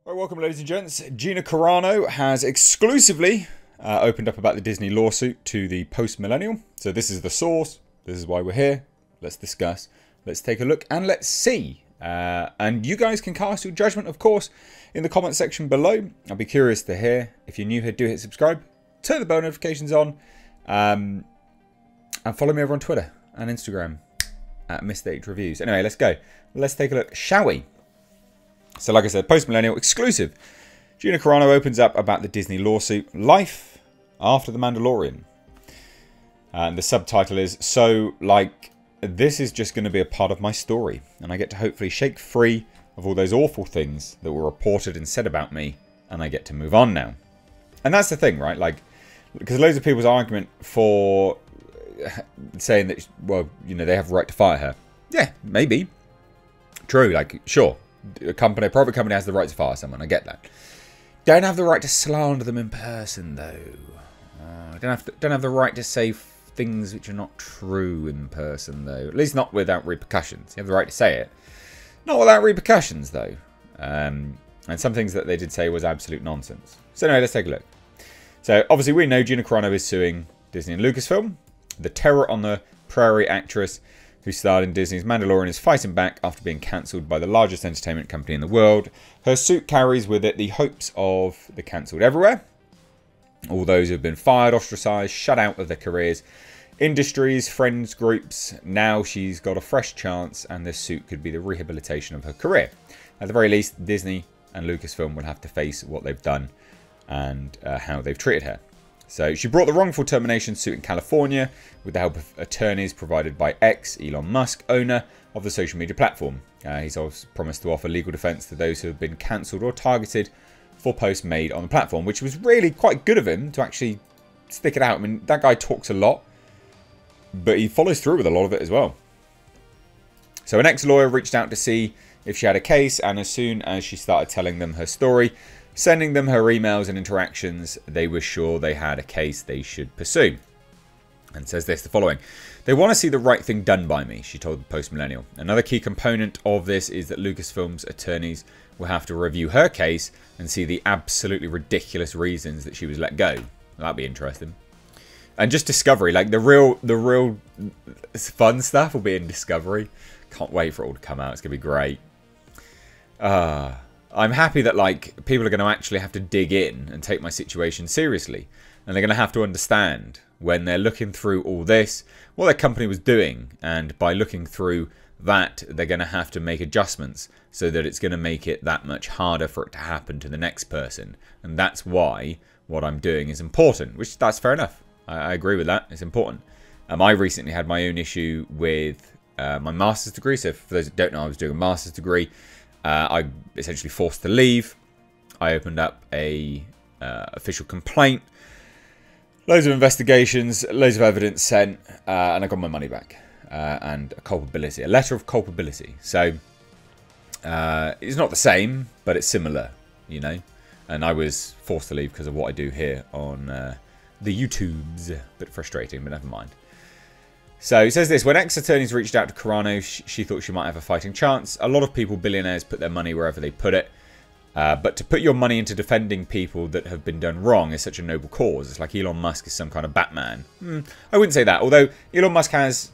Right, welcome ladies and gents. Gina Carano has exclusively opened up about the Disney lawsuit to the post-millennial. So this is the source. This is why we're here. Let's discuss. Let's take a look and let's see. And you guys can cast your judgment, of course, in the comment section below. I'll be curious to hear. If you're new here, do hit subscribe. Turn the bell notifications on. And follow me over on Twitter and Instagram at Mistake Reviews. Anyway, let's go. Let's take a look, shall we? So like I said, post-millennial exclusive. Gina Carano opens up about the Disney lawsuit, Life After the Mandalorian. And the subtitle is, so like, this is just going to be a part of my story. And I get to hopefully shake free of all those awful things that were reported and said about me. And I get to move on now. And that's the thing, right? Like, because loads of people's argument for saying that, well, you know, they have a right to fire her. Yeah, maybe. True, like, sure. A private company has the right to fire someone. I get that. Don't have the right to slander them in person, though. Don't have the right to say things which are not true in person, though. At least not without repercussions. You have the right to say it, not without repercussions, though. And some things that they did say was absolute nonsense. So anyway, let's take a look. So obviously we know Gina Carano is suing Disney and Lucasfilm. The Terror on the Prairie actress who starred in Disney's Mandalorian is fighting back after being cancelled by the largest entertainment company in the world. Her suit carries with it the hopes of the cancelled everywhere. All those who have been fired, ostracised, shut out of their careers, industries, friends, groups. Now she's got a fresh chance and this suit could be the rehabilitation of her career. At the very least, Disney and Lucasfilm will have to face what they've done and how they've treated her. So she brought the wrongful termination suit in California with the help of attorneys provided by Elon Musk, owner of the social media platform. He's also promised to offer legal defense to those who have been cancelled or targeted for posts made on the platform, which was really quite good of him to actually stick it out. I mean, that guy talks a lot, but he follows through with a lot of it as well. So an ex-lawyer reached out to see if she had a case, and as soon as she started telling them her story, sending them her emails and interactions, they were sure they had a case they should pursue. And says this, the following. They want to see the right thing done by me, she told the Post-Millennial. Another key component of this is that Lucasfilm's attorneys will have to review her case and see the absolutely ridiculous reasons that she was let go. That'd be interesting. And just Discovery, like the real fun stuff will be in Discovery. Can't wait for it all to come out. It's going to be great. I'm happy that like people are going to actually have to dig in and take my situation seriously. And they're going to have to understand when they're looking through all this, what their company was doing. And by looking through that, they're going to have to make adjustments so that it's going to make it that much harder for it to happen to the next person. And that's why what I'm doing is important, which that's fair enough. I agree with that. It's important. I recently had my own issue with my master's degree. So for those that don't know, I was doing a master's degree. I essentially forced to leave. I opened up a official complaint. Loads of investigations, loads of evidence sent, and I got my money back. And a culpability, a letter of culpability. So it's not the same, but it's similar, you know. And I was forced to leave because of what I do here on the YouTubes. Bit frustrating, but never mind. So he says this, when ex-attorneys reached out to Carano, she thought she might have a fighting chance. A lot of people, billionaires, put their money wherever they put it. But to put your money into defending people that have been done wrong is such a noble cause. It's like Elon Musk is some kind of Batman. I wouldn't say that. Although Elon Musk has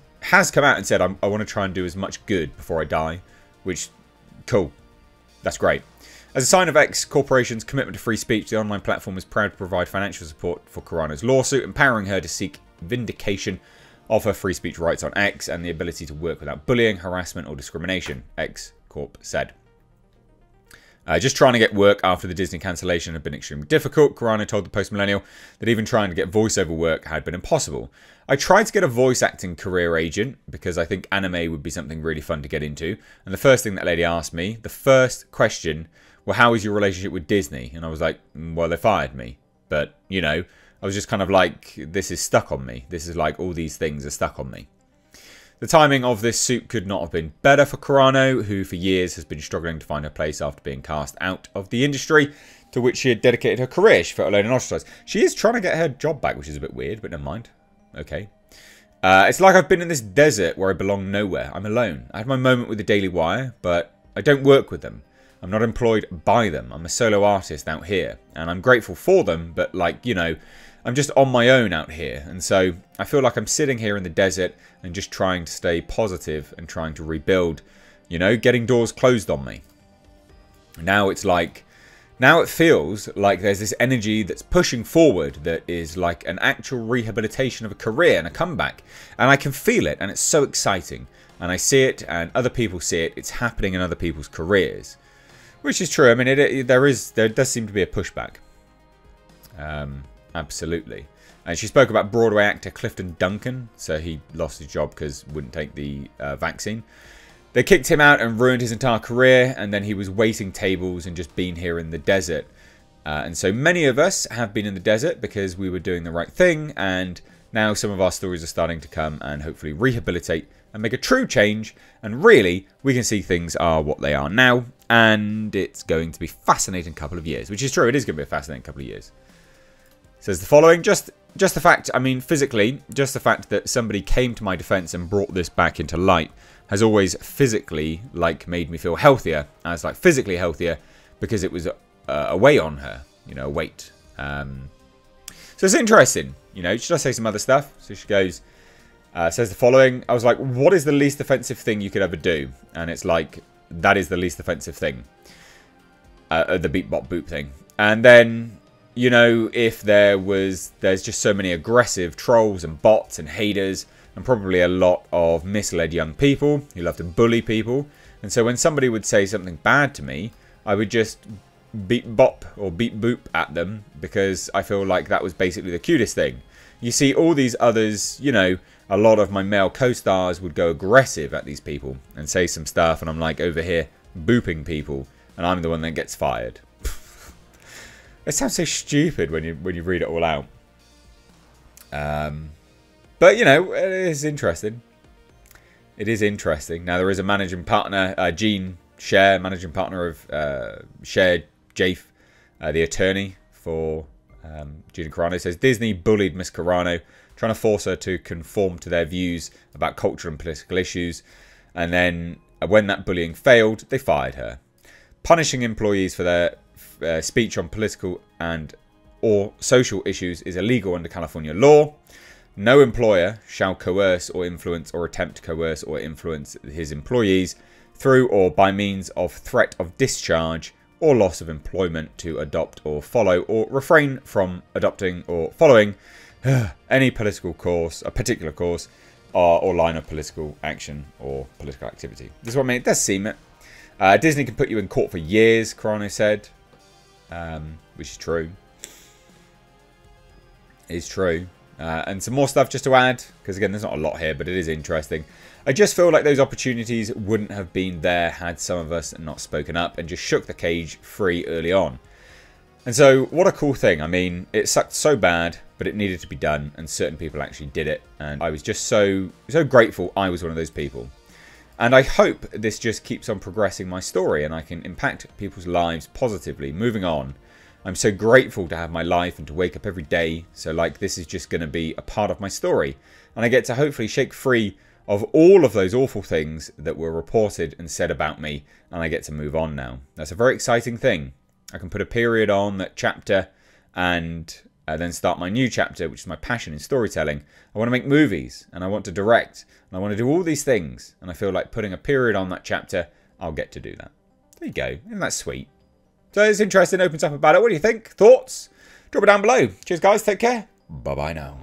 come out and said, I want to try and do as much good before I die. Which, cool. That's great. As a sign of X Corporation's commitment to free speech, the online platform is proud to provide financial support for Carano's lawsuit, empowering her to seek vindication of her free speech rights on X and the ability to work without bullying, harassment or discrimination, X Corp said. Just trying to get work after the Disney cancellation had been extremely difficult. Carano told the Post-Millennial that even trying to get voiceover work had been impossible. I tried to get a voice acting career agent because I think anime would be something really fun to get into. And the first thing that lady asked me, the first question, well, how is your relationship with Disney? And I was like, well, they fired me. But, you know, I was just kind of like, this is stuck on me. This is like all these things are stuck on me. The timing of this suit could not have been better for Carano, who for years has been struggling to find her place after being cast out of the industry to which she had dedicated her career. She felt alone and ostracized. She is trying to get her job back, which is a bit weird, but never mind. Okay. It's like I've been in this desert where I belong nowhere. I'm alone. I had my moment with the Daily Wire, but I don't work with them. I'm not employed by them. I'm a solo artist out here, and I'm grateful for them, but like, you know, I'm just on my own out here. And so I feel like I'm sitting here in the desert and just trying to stay positive and trying to rebuild, you know, getting doors closed on me. Now it's like, now it feels like there's this energy that's pushing forward that is like an actual rehabilitation of a career and a comeback. And I can feel it, and it's so exciting. And I see it, and other people see it. It's happening in other people's careers. Which is true. I mean, there does seem to be a pushback. Absolutely. And she spoke about Broadway actor Clifton Duncan. So he lost his job because he wouldn't take the vaccine. They kicked him out and ruined his entire career, and then he was waiting tables and just being here in the desert. And so many of us have been in the desert because we were doing the right thing, and now some of our stories are starting to come and hopefully rehabilitate and make a true change, and really we can see things are what they are now, and it's going to be a fascinating couple of years, which is true. It is going to be a fascinating couple of years. It says the following, just the fact, I mean physically, just the fact that somebody came to my defense and brought this back into light has always physically like made me feel healthier, as like physically healthier, because it was a weight on her, you know, a weight. So it's interesting, you know. Should I say some other stuff? So she goes, says the following. I was like, what is the least offensive thing you could ever do? And it's like, that is the least offensive thing. The beep bop boop thing. And then, you know, if there's just so many aggressive trolls and bots and haters, and probably a lot of misled young people who love to bully people. And so when somebody would say something bad to me, I would just beep bop or beep boop at them, because I feel like that was basically the cutest thing. You see all these others, you know, a lot of my male co-stars would go aggressive at these people and say some stuff, and I'm like over here booping people, and I'm the one that gets fired. It sounds so stupid when you read it all out. But, you know, it is interesting. It is interesting. Now, there is a managing partner, Gina Carano, managing partner of Cher Jafe, the attorney for Gina Carano, says Disney bullied Miss Carano, trying to force her to conform to their views about culture and political issues. And then when that bullying failed, they fired her. Punishing employees for their speech on political and or social issues is illegal under California law. No employer shall coerce or influence or attempt to coerce or influence his employees through or by means of threat of discharge or loss of employment to adopt or follow or refrain from adopting or following any political course, a particular course, or line of political action or political activity. This is what I mean. It does seem it. Disney can put you in court for years, Carano said, which is true. It is true. And some more stuff just to add, because again, there's not a lot here, but it is interesting. I just feel like those opportunities wouldn't have been there had some of us not spoken up and just shook the cage free early on. And so, what a cool thing. I mean, it sucked so bad, but it needed to be done, and certain people actually did it. And I was just so grateful I was one of those people. And I hope this just keeps on progressing my story, and I can impact people's lives positively, moving on. I'm so grateful to have my life and to wake up every day. So like, this is just going to be a part of my story. And I get to hopefully shake free of all of those awful things that were reported and said about me. And I get to move on now. That's a very exciting thing. I can put a period on that chapter and then start my new chapter, which is my passion in storytelling. I want to make movies, and I want to direct, and I want to do all these things. And I feel like putting a period on that chapter, I'll get to do that. There you go. Isn't that sweet? So it's interesting, opens up about it. What do you think? Thoughts? Drop it down below. Cheers, guys. Take care. Bye-bye now.